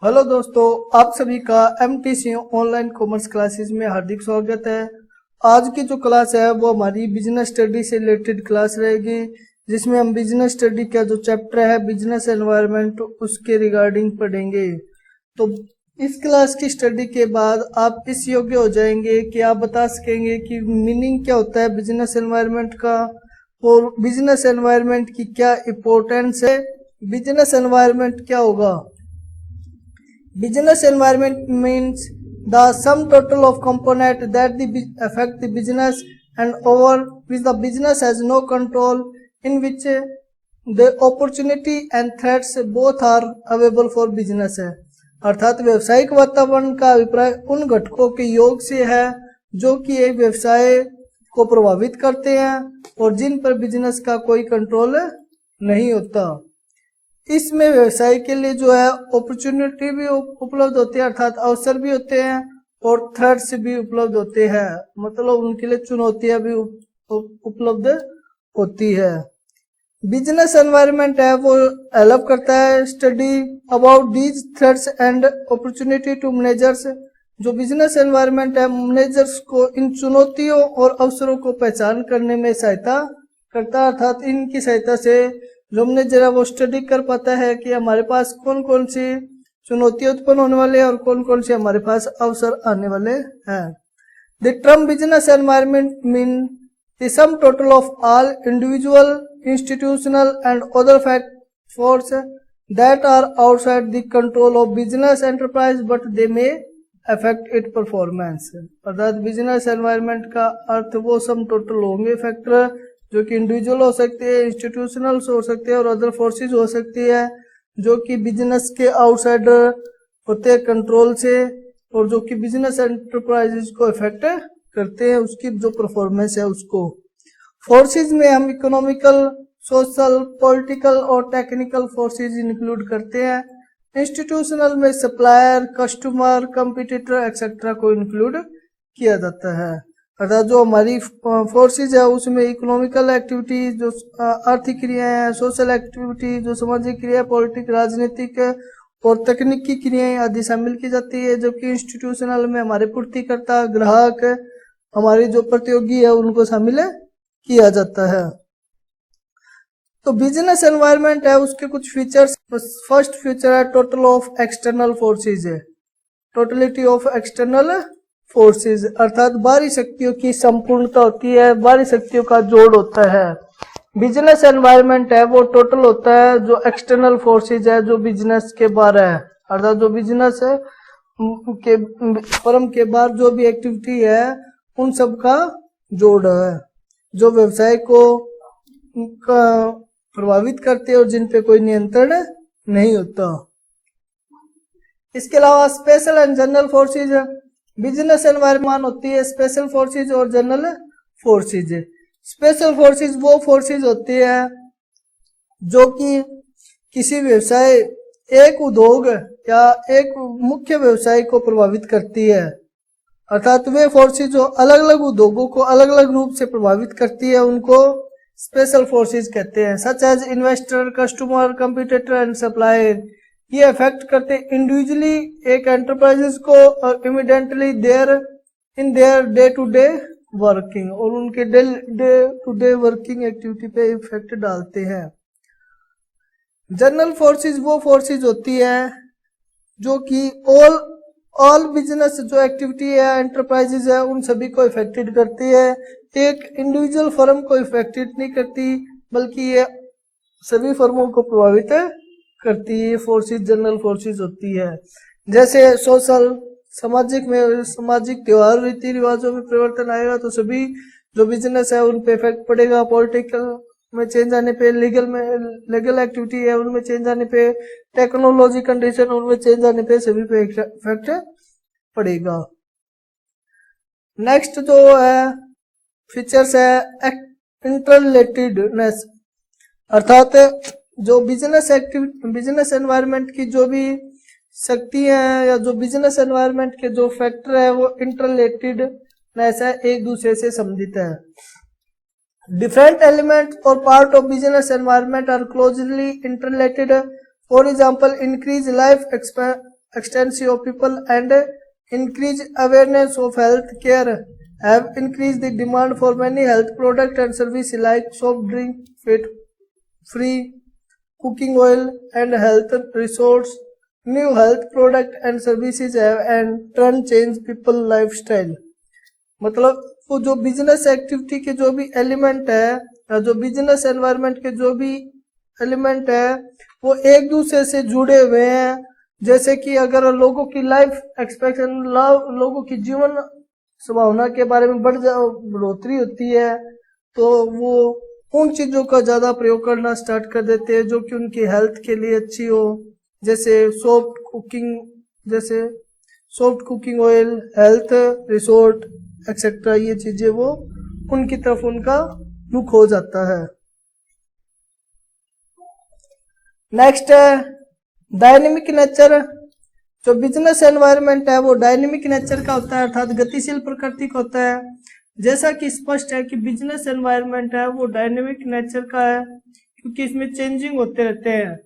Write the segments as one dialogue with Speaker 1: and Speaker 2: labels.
Speaker 1: Hello दोस्तों, आप सभी का MTC ऑनलाइन कॉमर्स क्लासेस में हार्दिक स्वागत है। आज की जो क्लास है वो हमारी बिजनेस स्टडी से रिलेटेड क्लास रहेगी, जिसमें हम बिजनेस स्टडी का जो चैप्टर है बिजनेस एनवायरनमेंट उसके रिगार्डिंग पढ़ेंगे। तो इस क्लास की स्टडी के बाद आप इस योग्य हो जाएंगे कि आप बता सकेंगे कि मीनिंग क्या होता है बिजनेस एनवायरनमेंट का और बिजनेस एनवायरनमेंट की क्या इम्पोर्टेंस है। बिजनेस एनवायरनमेंट क्या होगा? Business environment means the sum total of components that affect the business and over which the business has no control, in which the opportunity and threats both are available for business है। अर्थात व्यवसायिक वातावरण का अभिप्राय उन घटकों के योग से है जो कि एक व्यवसाय को प्रभावित करते हैं और जिन पर बिजनेस का कोई कंट्रोल नहीं होता। इसमें व्यवसाय के लिए जो है अपॉर्चुनिटी भी उपलब्ध होती है, अर्थात अवसर भी होते हैं और थ्रेट्स भी उपलब्ध होते हैं, मतलब उनके लिए चुनौतियां भी उपलब्ध होती है। बिजनेस एनवायरनमेंट है वो हेल्प करता है study about these threats and opportunity to managers. जो बिजनेस एनवायरनमेंट है मैनेजर्स को इन चुनौतियों और अवसरों को पहचान करने में सहायता करता है, अर्थात इनकी सहायता से जो मैनेजर है वो स्टडी कर पाता है कि हमारे पास कौन कौन सी चुनौतियां उत्पन्न होने वाले हैं और कौन कौन से हमारे पास अवसर आने वाले हैं। The term business environment mean the sum total of all individual, institutional and other factors that are outside the control of business enterprise but they may affect it performance. अर्थात बिजनेस एनवायरनमेंट का अर्थ वो sum total होंगे factor जो कि individual हो सकते हैं, इंस्टीट्यूशनल हो सकते हैं और अदर फोर्सेस हो सकती है जो कि बिजनेस के आउटसाइड होते हैं कंट्रोल से और जो कि बिजनेस एंटरप्राइजेज को इफेक्ट करते हैं उसकी जो परफॉर्मेंस है उसको। फोर्सेस में हम इकोनॉमिकल, सोशल, पॉलिटिकल और टेक्निकल फोर्सेस इंक्लूड करते हैं। इंस्टीट्यूशनल में सप्लायर, कस्टमर, कंपटीटर एक्सेट्रा को इंक्लूड किया जाता है। अर्थात जो हमारी फोर्सेज है उसमें इकोनॉमिकल एक्टिविटी जो आर्थिक क्रियाएं हैं, सोशल एक्टिविटी जो सामाजिक क्रिया, पॉलिटिक राजनीतिक और तकनीकी क्रियाएं आदि शामिल की जाती है, जबकि इंस्टीट्यूशनल में हमारे पूर्तिकर्ता, ग्राहक, हमारे जो प्रतियोगी है उनको शामिल किया जाता है। तो बिजनेस एनवायरनमेंट है उसके कुछ फीचर्स। फर्स्ट फीचर है टोटल ऑफ एक्सटर्नल फोर्सेज है, टोटलिटी ऑफ एक्सटर्नल फोर्सेस, अर्थात बाहरी शक्तियों की संपूर्णता होती है, बाहरी शक्तियों का जोड़ होता है। बिजनेस एनवायरनमेंट है वो टोटल होता है जो एक्सटर्नल फोर्सेस है जो बिजनेस के बाहर है, अर्थात जो बिजनेस है के फर्म के बाहर जो भी एक्टिविटी है उन सब का जोड़ है जो व्यवसाय को प्रभावित करते हैं और जिन पे कोई नियंत्रण नहीं होता। इसके अलावा स्पेशल एंड जनरल फोर्सेज है। बिजनेस एनवायरनमेंट होती है स्पेशल फोर्सेज और जनरल फोर्सेज। स्पेशल फोर्सेज वो फोर्सेज होती है जो कि किसी व्यवसाय, एक उद्योग या एक मुख्य व्यवसाय को प्रभावित करती है, अर्थात वे फोर्सेज जो अलग अलग उद्योगों को अलग अलग रूप से प्रभावित करती है उनको स्पेशल फोर्सेज कहते हैं। Such as investor, customer, competitor and supplier. ये अफेक्ट करते इंडिविजुअली एक एंटरप्राइजेस को और immediately their in their day to day working, और उनके day to day working activity पे इफेक्ट डालते हैं। जनरल फोर्सेस वो फोर्सेस होती है जो कि ऑल बिजनेस जो एक्टिविटी है, एंटरप्राइजेस है, उन सभी को इफेक्टेड करती है। एक इंडिविजुअल फर्म को इफेक्टेड नहीं करती बल्कि ये सभी फर्मों को प्रभावित करती है। फोर्सेस जनरल फोर्सेस होती है। जैसे सोशल, सामाजिक में सामाजिक त्योहार, रीति रिवाजों में परिवर्तन आएगा तो सभी जो बिजनेस है उन पे इफेक्ट पड़ेगा। पॉलिटिकल में चेंज आने पे, लीगल एक्टिविटी है उनमें चेंज आने पे, टेक्नोलॉजी कंडीशन उनमें चेंज आने पे सभी पे इफेक्ट पड़ेगा। नेक्स्ट जो है फीचर्स है इंटररिलेटेडनेस, अर्थात जो बिजनेस एनवायरनमेंट की जो भी शक्तियां हैं या जो बिजनेस एनवायरनमेंट के जो फैक्टर है वो इंटररिलेटेडनेस है, एक दूसरे से संबंधित है। Different elements or part of business environment are closely interrelated. For example, increase life extension of people and increase awareness of health care have increased the demand for many health products and services like soft drink, fat-free cooking oil, and health resorts. New health product and services have and trend change people lifestyle. मतलब वो जो business activity के जो भी element है या जो business environment के जो भी एलिमेंट है वो एक दूसरे से जुड़े हुए हैं। जैसे कि अगर लोगों की लाइफ एक्सपेक्टेशन लोगों की जीवन संभावना के बारे में बढ़ोतरी होती है तो वो उन चीजों का ज्यादा प्रयोग करना स्टार्ट कर देते हैं जो कि उनकी हेल्थ के लिए अच्छी हो, जैसे soft cooking oil, health resort etcetera. ये चीजें वो उनकी तरफ उनका रुख हो जाता है। नेक्स्ट है डायनेमिक नेचर। जो बिजनेस एनवायरनमेंट है वो डायनेमिक नेचर का होता है अर्थात गतिशील प्रकृति का होता है। जैसा कि स्पष्ट है कि बिजनेस एनवायरनमेंट है वो डायनेमिक नेचर का है क्योंकि इसमें चेंजिंग होते रहते हैं।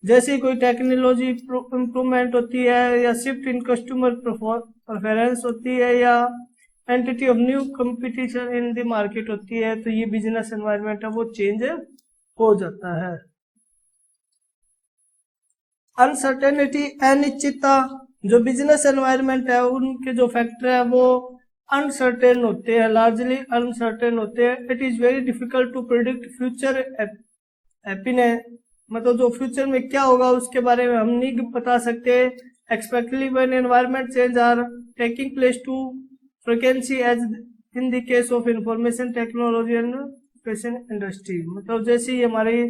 Speaker 1: जैसे कोई टेक्नोलॉजी इंप्रूवमेंट होती है या शिफ्ट इन कस्टमर प्रेफरेंस होती है या entity of new competition in the market होती है तो ये बिजनेस एनवायरनमेंट है वो चेंज हो जाता है। अनसर्टेनिटी, अनिश्चितता, जो बिजनेस एनवायरनमेंट है उनके जो फैक्टर है वो अनसर्टेन होते हैं, लार्जली अनसर्टेन होते हैं। It is very difficult to predict future happiness, मतलब जो फ्यूचर में क्या होगा उसके बारे में हम नहीं बता सकते। Exactly when environment change are taking place to frequency as in the case of information technology and fashion industry. मतलब जैसे ही हमारी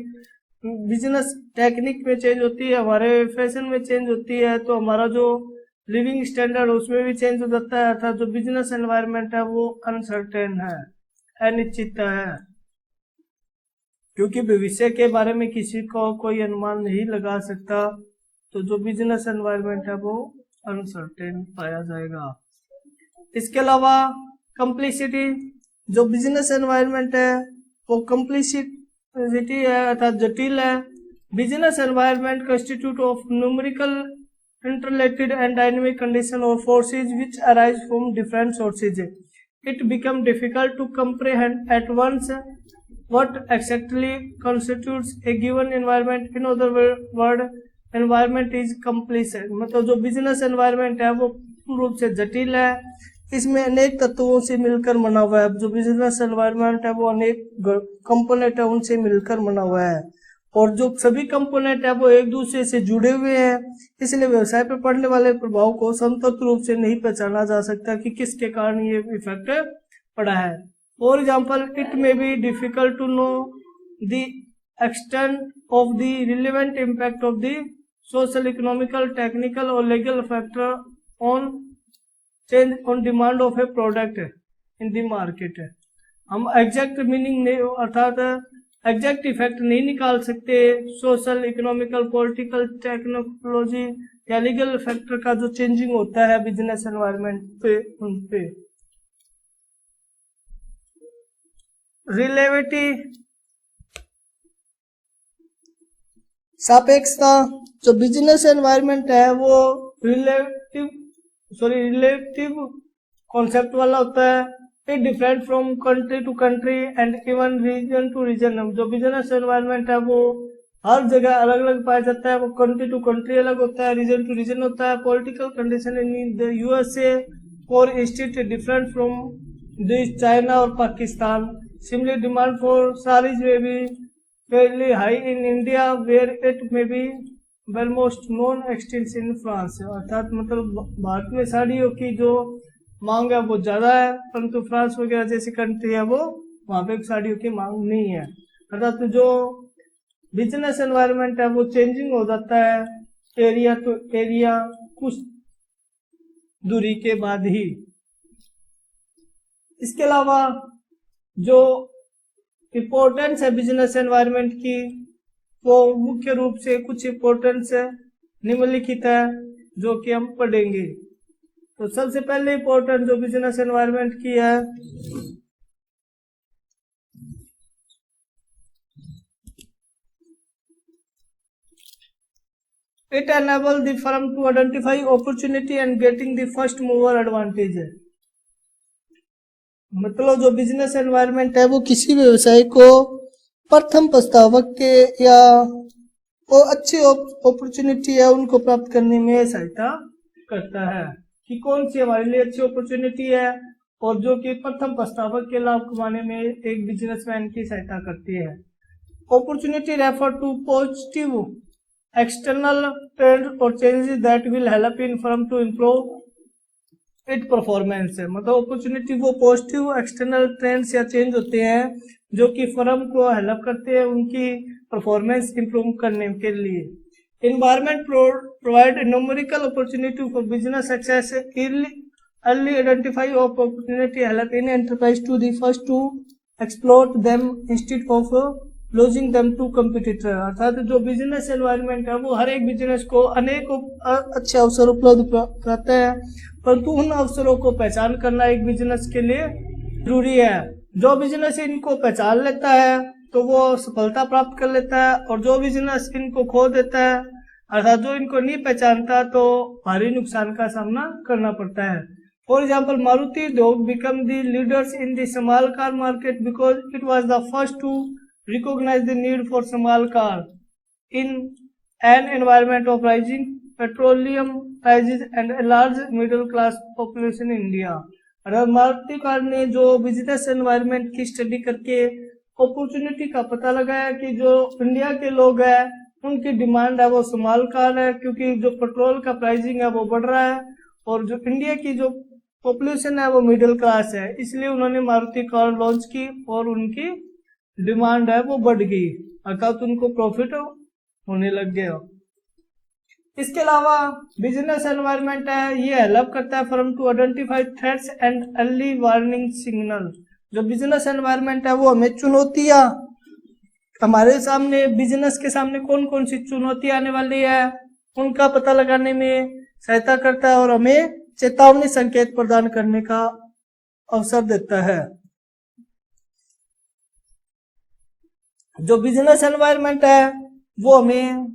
Speaker 1: बिजनेस टेक्निक में चेंज होती है, हमारे फैशन में चेंज होती है तो हमारा जो लिविंग स्टैंडर्ड उसमें भी चेंज हो जाता है। अर्थात जो बिजनेस एनवायरनमेंट है वो अनसर्टेन है, अनिश्चित है, क्योंकि भविष्य के बारे में किसी को कोई अनुमान नहीं लगा सकता। तो जो बिजनेस एनवायरनमेंट है वो अनसर्टेन पाया जाएगा। इसके अलावा कम्प्लिसिटी, जो बिजनेस एनवायरनमेंट है वो कम्प्लिसिटी है अर्थात जटिल है। Business environment constitute of numerical interrelated and dynamic condition or forces which arise from different sources. It becomes difficult to comprehend at once what exactly constitutes a given environment. In other words, environment is complex. मतलब जो business environment है वो पूर्ण रूप से जटिल है, इसमें अनेक तत्वों से मिलकर बना हुआ है। जो बिजनेस एनवायरनमेंट है वो अनेक कंपोनेंट है उनसे मिलकर बना हुआ है और जो सभी कंपोनेंट है वो एक दूसरे से जुड़े हुए हैं। इसलिए व्यवसाय पर पड़ने वाले प्रभाव को संतत रूप से नहीं पहचाना जा सकता कि किसके कारण ये इफेक्ट पड़ा है। For example, it may be difficult to know the extent of the relevant impact of the social, economical, technical और legal factor on change on demand of a product in the market. हम exact meaning नहीं अर्थात exact effect नहीं निकाल सकते social, economical, political, technology या legal factor का जो चेंजिंग होता है बिजनेस एनवायरनमेंट पे उन पे। रिलेटिविटी, सापेक्षता, जो बिजनेस एनवायरनमेंट है वो रिलेटिव कॉन्सेप्ट वाला होता है। It different from country to country and even region to region. जो बिजनेस एनवायरनमेंट है वो हर जगह अलग अलग पाया जाता है। वो कंट्री टू कंट्री अलग होता है, रीजन टू रीजन होता है। Political condition in the USA और is different from this China और Pakistan. Similar demand for saris में भी fairly high in India where it may be well most known extent in France। अर्थात मतलब भारत में साड़ियों की जो मांग है वो ज्यादा है परंतु फ्रांस वगैरह जैसी कंट्री है वो वहां पे साड़ियों की मांग नहीं है। अर्थात जो बिजनेस एनवायरनमेंट है वो चेंजिंग हो जाता है एरिया टू एरिया कुछ दूरी के बाद ही। इसके अलावा जो इम्पोर्टेंस है बिजनेस एनवायरनमेंट की वो मुख्य रूप से कुछ इम्पोर्टेंस निम्नलिखित है जो कि हम पढ़ेंगे। तो सबसे पहले इम्पोर्टेंट जो बिजनेस एनवायरनमेंट की है It enable the firm to identify opportunity and getting the first mover advantage है। मतलब जो बिजनेस एनवायरनमेंट है वो किसी भी व्यवसाय को प्रथम प्रस्तावक के या वो अच्छी अपॉर्चुनिटी है उनको प्राप्त करने में सहायता करता है कि कौन सी हमारे लिए अच्छी अपॉर्चुनिटी है और जो कि प्रथम प्रस्तावक के लाभ कमाने में एक बिजनेसमैन की सहायता करती है। Opportunity refer to positive external trend और changes that will help in firm to improve it performance है। मतलब अपॉर्चुनिटी वो पॉजिटिव एक्सटर्नल ट्रेंड्स या चेंज होते हैं जो कि फर्म को हेल्प करते हैं उनकी परफॉर्मेंस इंप्रूव करने के लिए। Environment provide numerical opportunity for business success. Early identify of opportunity help in enterprise to the first to exploit them instead of losing them to competitor। अर्थात जो बिजनेस एनवायरनमेंट है वो हर एक बिजनेस को अनेक अच्छे अवसर उपलब्ध कराता है, परंतु उन अवसरों को पहचान करना एक बिजनेस के लिए जरूरी है। जो बिजनेस इनको पहचान लेता है तो वो सफलता प्राप्त कर लेता है और जो बिजनेस इनको खो देता है अर्थात जो इनको नहीं पहचानता तो भारी नुकसान का सामना करना पड़ता है। For example Maruti Udyog become the leaders in the small car market because it was the first to recognize the need for small car in an environment of rising petroleum prices and a large middle class population in India. और Maruti car ने जो business environment की study करके opportunity का पता लगाया कि जो इंडिया के लोग हैं उनकी डिमांड है वो स्मॉल कार है, क्योंकि जो पेट्रोल का प्राइसिंग है वो बढ़ रहा है और जो इंडिया की जो पॉपुलेशन है वो मिडिल क्लास है, इसलिए उन्होंने मारुति कार लॉन्च की और उनकी डिमांड है वो बढ़ गई अर्थात उनको प्रॉफिट होने लग गया। इसके अलावा बिजनेस एनवायरनमेंट है ये हेल्प करता है firm to identify threats and early warning signal. जो बिजनेस एनवायरनमेंट है वो हमें चुनौतियां हमारे सामने बिजनेस के सामने कौन कौन सी चुनौतियां आने वाली है उनका पता लगाने में सहायता करता है और हमें चेतावनी संकेत प्रदान करने का अवसर देता है। जो बिजनेस एनवायरनमेंट है वो हमें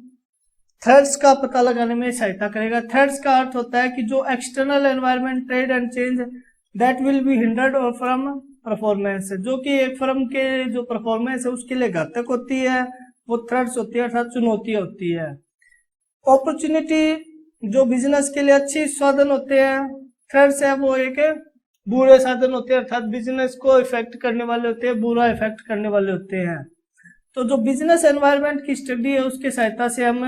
Speaker 1: थ्रेट्स का पता लगाने में सहायता करेगा। थ्रेट्स का अर्थ होता है कि जो external environment trade and change that will be hindered और फ्रॉम परफॉर्मेंस है, जो कि एक फर्म के जो परफॉर्मेंस है उसके लिए घातक होती है, वो थ्रेट्स होती है अर्थात चुनौतियां होती है। अपॉर्चुनिटी जो बिजनेस के लिए अच्छी साधन होते हैं, थ्रेट्स है वो एक बुरे साधन होते हैं अर्थात बिजनेस को इफेक्ट करने वाले होते हैं, बुरा इफेक्ट करने वाले होते हैं। तो जो बिजनेस एनवायरनमेंट की स्टडी है उसके सहायता से हम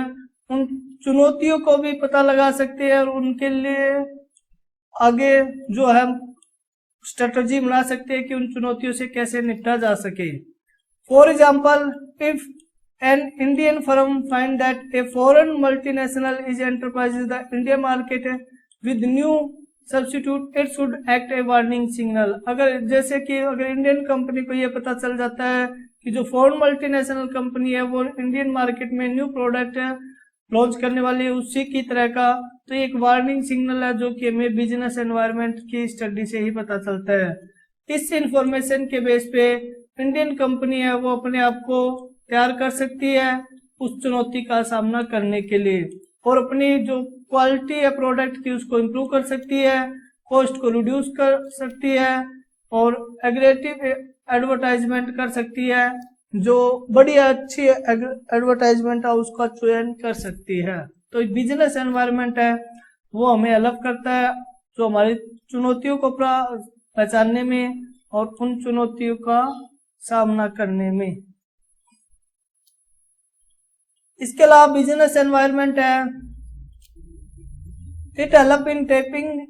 Speaker 1: उन चुनौतियों को भी पता लगा सकते हैं और उनके लिए आगे जो है स्ट्रेटजी बना सकते हैं कि उन चुनौतियों से कैसे निपटा जा सके। For example if an Indian firm find that a foreign multinational is enterprises the Indian market with new substitute it should act A warning signal. अगर जैसे कि अगर इंडियन कंपनी को यह पता चल जाता है कि जो फॉरेन मल्टीनेशनल कंपनी है वो इंडियन मार्केट में न्यू प्रोडक्ट लॉन्च करने वाली है उसी की तरह का, तो एक वार्निंग सिग्नल है जो कि हमें बिजनेस एनवायरनमेंट की स्टडी से ही पता चलता है। इस इंफॉर्मेशन के बेस पे इंडियन कंपनी है वो अपने आप को तैयार कर सकती है उस चुनौती का सामना करने के लिए और अपनी जो क्वालिटी है प्रोडक्ट की उसको इम्प्रूव कर सकती है, कॉस्ट को रिड्यूस कर सकती है और एग्रेसिव एडवर्टाइजमेंट कर सकती है, जो बड़ी अच्छी एडवर्टाइजमेंट है उसका चयन कर सकती है। तो बिजनेस एनवायरनमेंट है वो हमें हेल्प करता है जो हमारी चुनौतियों को पहचानने में और उन चुनौतियों का सामना करने में। इसके अलावा बिजनेस एनवायरनमेंट है it help in tapping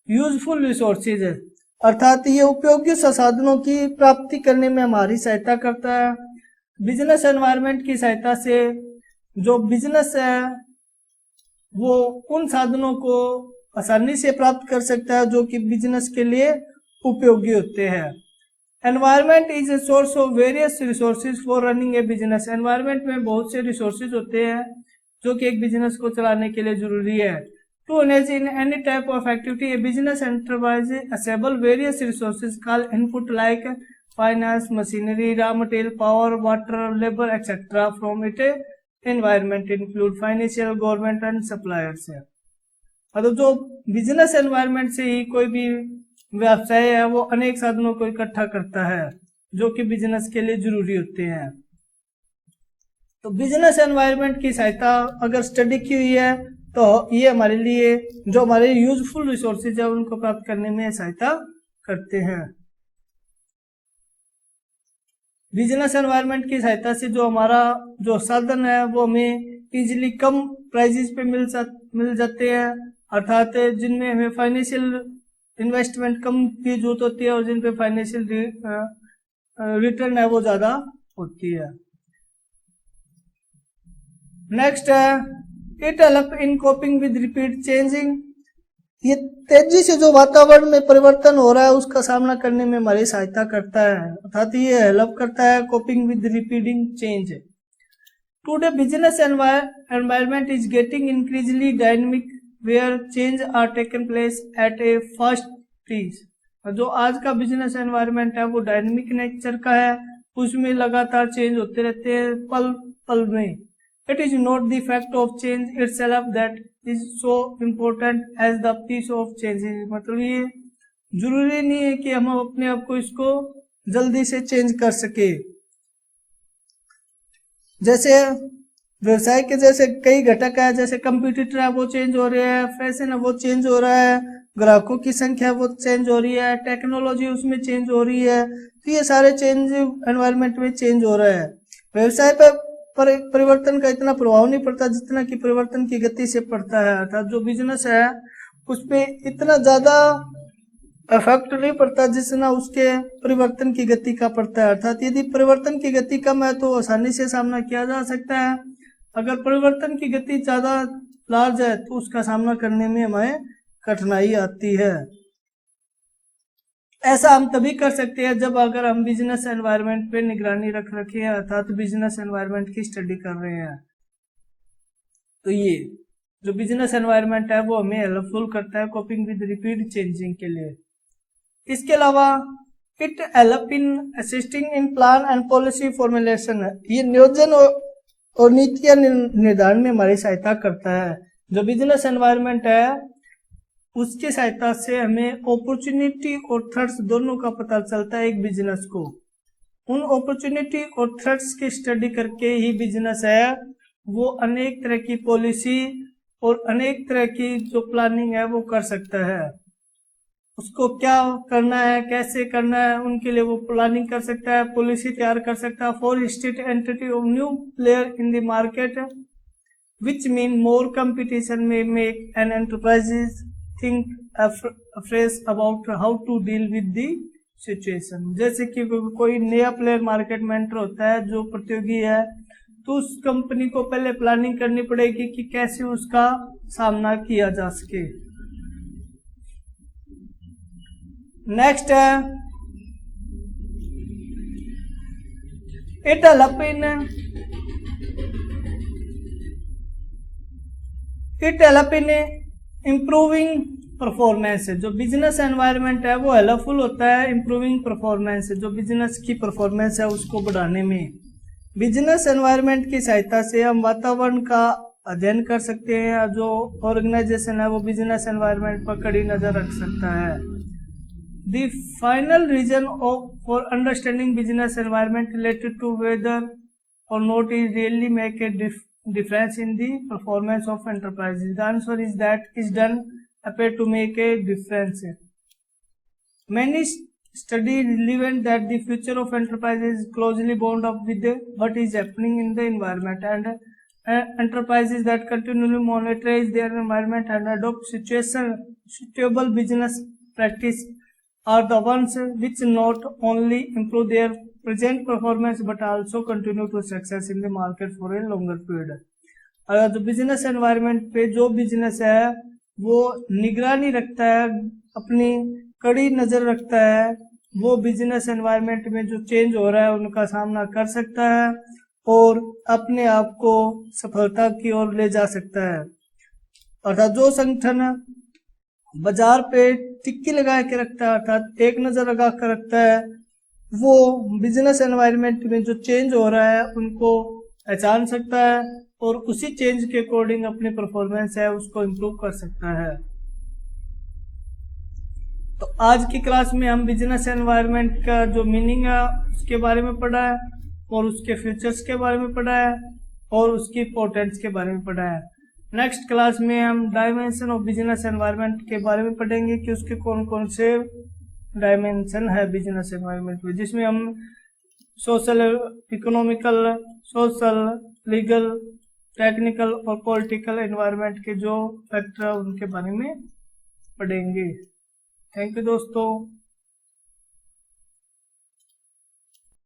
Speaker 1: useful resources है अर्थात ये उपयोगी संसाधनों की प्राप्ति करने में हमारी सहायता करता है। बिजनेस एनवायरनमेंट की सहायता से जो बिजनेस है वो उन साधनों को आसानी से प्राप्त कर सकता है जो कि बिजनेस के लिए उपयोगी होते हैं। Environment is a source of various resources for running A business. Environment में बहुत से रिसोर्सेज होते हैं जो कि एक बिजनेस को चलाने के लिए जरूरी है। To engage in any type of activity, a business enterprise assemble various resources called input like finance, machinery, raw material, power, water, labor, etc. from it environment include financial, government and suppliers है। मतलब जो business environment से ही कोई भी व्यवसाय है वो अनेक साधनों को इकट्ठा करता है जो कि बिजनेस के लिए जरूरी होते हैं। तो बिजनेस एनवायरनमेंट की सहायता अगर स्टडी की हुई है तो ये हमारे लिए जो हमारे यूजफुल रिसोर्सेज है उनको प्राप्त करने में सहायता करते हैं। बिजनेस एनवायरनमेंट की सहायता से जो हमारा जो साधन है वो हमें इजीली कम प्राइसेस पे मिल जाते हैं, अर्थात जिनमें हमें फाइनेंशियल इन्वेस्टमेंट कम की जरूरत होती है और जिन पे फाइनेंशियल रिटर्न है वो ज्यादा होती है। नेक्स्ट है it help in coping with repeat changing. ये तेजी से जो वातावरण में परिवर्तन हो रहा है उसका सामना करने में हमारी सहायता करता है, अर्थात ये हेल्प करता है coping with repeating change. Today business environment is getting increasingly dynamic where change are taken place at a fast pace. जो आज का बिजनेस एनवायरनमेंट है वो डायनेमिक नेचर का है, उसमें लगातार चेंज होते रहते हैं पल पल में। It is not the fact of change itself that is so important as the piece of change। मतलब ये जरूरी नहीं है कि हम अपने आप को इसको जल्दी से चेंज कर सके। जैसे व्यवसाय के जैसे कई घटक है, जैसे कंप्यूटर है वो चेंज हो रहे हैं, फैशन है वो चेंज हो रहा है, ग्राहकों की संख्या वो चेंज हो रही है, टेक्नोलॉजी उसमें चेंज हो रही है। तो ये सारे चेंज एनवायरनमेंट में चेंज हो रहा है। व्यवसाय पर परिवर्तन का इतना प्रभाव नहीं पड़ता जितना कि परिवर्तन की गति से पड़ता है, अर्थात जो बिजनेस है उस पे इतना ज्यादा इफेक्ट नहीं पड़ता जितना उसके परिवर्तन की गति का पड़ता है। अर्थात यदि परिवर्तन की गति कम है तो आसानी से सामना किया जा सकता है, अगर परिवर्तन की गति ज्यादा लार्ज है तो उसका सामना करने में हमें कठिनाई आती है। ऐसा हम तभी कर सकते हैं जब अगर हम बिजनेस एनवायरनमेंट पे निगरानी रख रखे हैं, अर्थात बिजनेस एनवायरनमेंट की स्टडी कर रहे हैं। तो ये जो बिजनेस एनवायरनमेंट है वो हमें हेल्पफुल करता है कोपिंग विद रिपीट चेंजिंग के लिए। इसके अलावा it help in assisting in plan and policy formulation. ये नियोजन और नीतियां निर्धारण में हमारी सहायता करता है। जो बिजनेस एनवायरनमेंट है उसकी सहायता से हमें अपॉर्चुनिटी और थ्रेट्स दोनों का पता चलता है एक बिजनेस को। उन अपॉर्चुनिटी और थ्रेट्स की स्टडी करके ही बिजनेस है वो अनेक तरह की पॉलिसी और अनेक तरह की जो प्लानिंग है वो कर सकता है। उसको क्या करना है, कैसे करना है, उनके लिए वो प्लानिंग कर सकता है, पॉलिसी तैयार कर सकता है। For state entity of new player in the market which mean more competition में make an enterprises think afresh about how to deal with the situation। जैसे कि कोई नया प्लेयर मार्केट में एंटर होता है जो प्रतियोगी है तो उस कंपनी को पहले प्लानिंग करनी पड़ेगी कि कैसे उसका सामना किया जा सके। नेक्स्ट है it help in improving performance. जो बिजनेस एनवायरनमेंट है वो हेल्पफुल होता है इम्प्रूविंग परफॉर्मेंस, जो बिजनेस की परफॉर्मेंस है उसको बढ़ाने में। बिजनेस एनवायरनमेंट की सहायता से हम वातावरण का अध्ययन कर सकते हैं, जो ऑर्गेनाइजेशन है वो बिजनेस एनवायरनमेंट पर कड़ी नजर रख सकता है। The final reason for understanding business environment related to whether और not is really make a difference in the performance of enterprises. The answer is that is done appear to make a difference. Many study relevant that the future of enterprises is closely bound up with what is happening in the environment, and enterprises that continually monitor their environment and adopt suitable business practice are the ones which not only improve their present performance but also continue to success in the market for a longer period। अगर जो business environment पे जो business है वो निगरानी रखता है, अपनी कड़ी नजर रखता है, वो बिजनेस एनवायरनमेंट में जो चेंज हो रहा है उनका सामना कर सकता है और अपने आप को सफलता की ओर ले जा सकता है। अर्थात जो संगठन बाजार पे टिक्की लगा के रखता है, अर्थात एक नजर लगा कर रखता है, वो बिजनेस एनवायरनमेंट में जो चेंज हो रहा है उनको पहचान सकता है और उसी चेंज के अकॉर्डिंग अपनी परफॉर्मेंस है उसको इम्प्रूव कर सकता है। तो आज की क्लास में हम बिजनेस एनवायरनमेंट का जो मीनिंग है उसके बारे में पढ़ा है और उसके फीचर्स के बारे में पढ़ा है और उसकी इंपॉर्टेंस के बारे में पढ़ा है। नेक्स्ट क्लास में हम डायमेंशन ऑफ बिजनेस एनवायरनमेंट के बारे में पढ़ेंगे कि उसके कौन कौन से डायमेंशन है बिजनेस एनवायरनमेंट में, जिसमें हम social, economical, social, legal, technical और पॉलिटिकल एनवायरनमेंट के जो फैक्टर है उनके बारे में पढ़ेंगे। थैंक यू दोस्तों।